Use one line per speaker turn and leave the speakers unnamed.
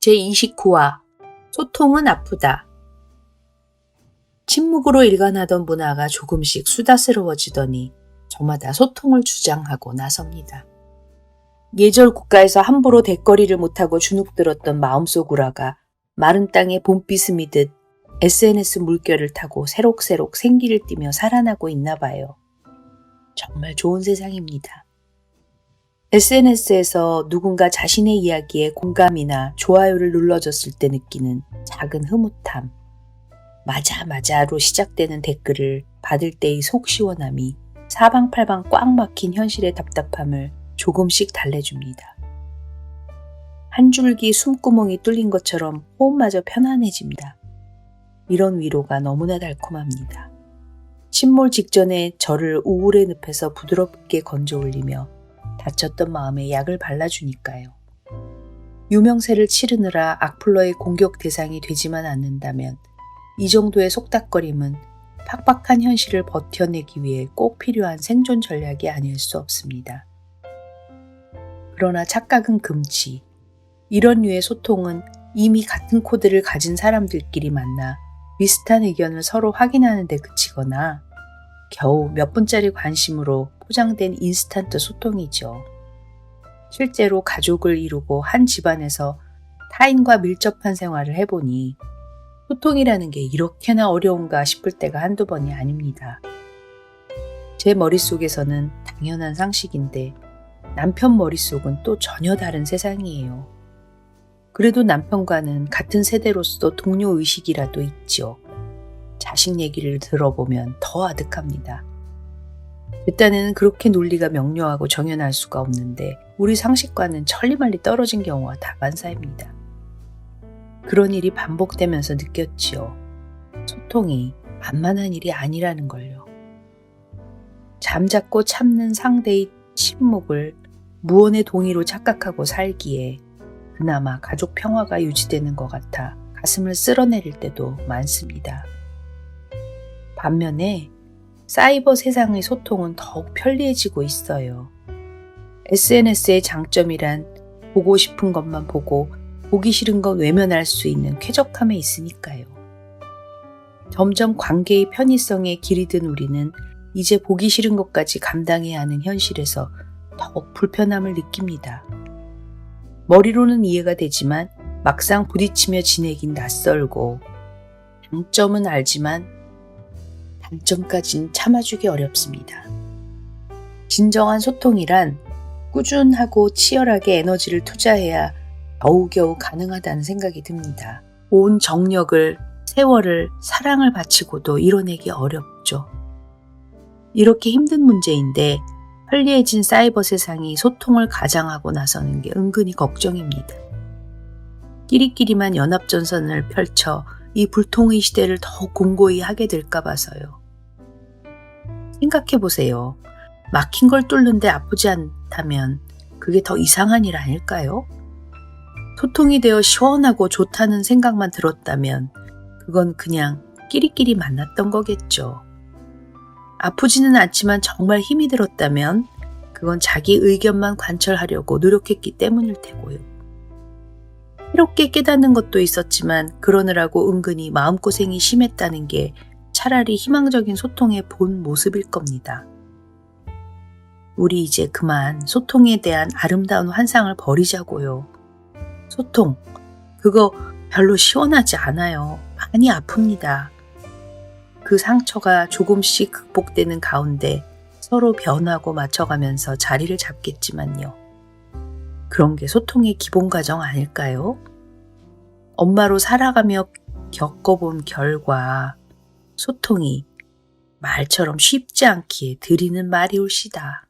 제29화 소통은 아프다. 침묵으로 일관하던 문화가 조금씩 수다스러워지더니 저마다 소통을 주장하고 나섭니다. 예절 국가에서 함부로 대거리를 못하고 주눅들었던 마음속 우라가 마른 땅에 봄비 스미듯 SNS 물결을 타고 새록새록 생기를 띠며 살아나고 있나 봐요. 정말 좋은 세상입니다. SNS에서 누군가 자신의 이야기에 공감이나 좋아요를 눌러줬을 때 느끼는 작은 흐뭇함, 맞아로 시작되는 댓글을 받을 때의 속 시원함이 사방팔방 꽉 막힌 현실의 답답함을 조금씩 달래줍니다. 한 줄기 숨구멍이 뚫린 것처럼 호흡마저 편안해집니다. 이런 위로가 너무나 달콤합니다. 침몰 직전에 저를 우울의 늪에서 부드럽게 건져 올리며 다쳤던 마음에 약을 발라주니까요. 유명세를 치르느라 악플러의 공격 대상이 되지만 않는다면 이 정도의 속닥거림은 팍팍한 현실을 버텨내기 위해 꼭 필요한 생존 전략이 아닐 수 없습니다. 그러나 착각은 금지. 이런 류의 소통은 이미 같은 코드를 가진 사람들끼리 만나 비슷한 의견을 서로 확인하는 데 그치거나 겨우 몇 분짜리 관심으로 포장된 인스턴트 소통이죠. 실제로 가족을 이루고 한 집안에서 타인과 밀접한 생활을 해보니 소통이라는 게 이렇게나 어려운가 싶을 때가 한두 번이 아닙니다. 제 머릿속에서는 당연한 상식인데 남편 머릿속은 또 전혀 다른 세상이에요. 그래도 남편과는 같은 세대로서 동료 의식이라도 있죠. 자식 얘기를 들어보면 더 아득합니다. 제 딴에는 그렇게 논리가 명료하고 정연할 수가 없는데 우리 상식과는 천리말리 떨어진 경우가 다반사입니다. 그런 일이 반복되면서 느꼈지요. 소통이 만만한 일이 아니라는 걸요. 잠잡고 참는 상대의 침묵을 무언의 동의로 착각하고 살기에 그나마 가족 평화가 유지되는 것 같아 가슴을 쓸어내릴 때도 많습니다. 반면에 사이버 세상의 소통은 더욱 편리해지고 있어요. SNS의 장점이란 보고 싶은 것만 보고 보기 싫은 건 외면할 수 있는 쾌적함에 있으니까요. 점점 관계의 편의성에 길이 든 우리는 이제 보기 싫은 것까지 감당해야 하는 현실에서 더욱 불편함을 느낍니다. 머리로는 이해가 되지만 막상 부딪히며 지내긴 낯설고 장점은 알지만 단점까진 참아주기 어렵습니다. 진정한 소통이란 꾸준하고 치열하게 에너지를 투자해야 겨우겨우 가능하다는 생각이 듭니다. 온 정력을, 세월을, 사랑을 바치고도 이뤄내기 어렵죠. 이렇게 힘든 문제인데 편리해진 사이버 세상이 소통을 가장하고 나서는 게 은근히 걱정입니다. 끼리끼리만 연합전선을 펼쳐 이 불통의 시대를 더욱 공고히 하게 될까 봐서요. 생각해보세요. 막힌 걸 뚫는데 아프지 않다면 그게 더 이상한 일 아닐까요? 소통이 되어 시원하고 좋다는 생각만 들었다면 그건 그냥 끼리끼리 만났던 거겠죠. 아프지는 않지만 정말 힘이 들었다면 그건 자기 의견만 관철하려고 노력했기 때문일 테고요. 새롭게 깨닫는 것도 있었지만 그러느라고 은근히 마음고생이 심했다는 게 차라리 희망적인 소통의 본 모습일 겁니다. 우리 이제 그만 소통에 대한 아름다운 환상을 버리자고요. 소통, 그거 별로 시원하지 않아요. 많이 아픕니다. 그 상처가 조금씩 극복되는 가운데 서로 변하고 맞춰가면서 자리를 잡겠지만요. 그런 게 소통의 기본 과정 아닐까요? 엄마로 살아가며 겪어본 결과 소통이 말처럼 쉽지 않기에 드리는 말이 올시다.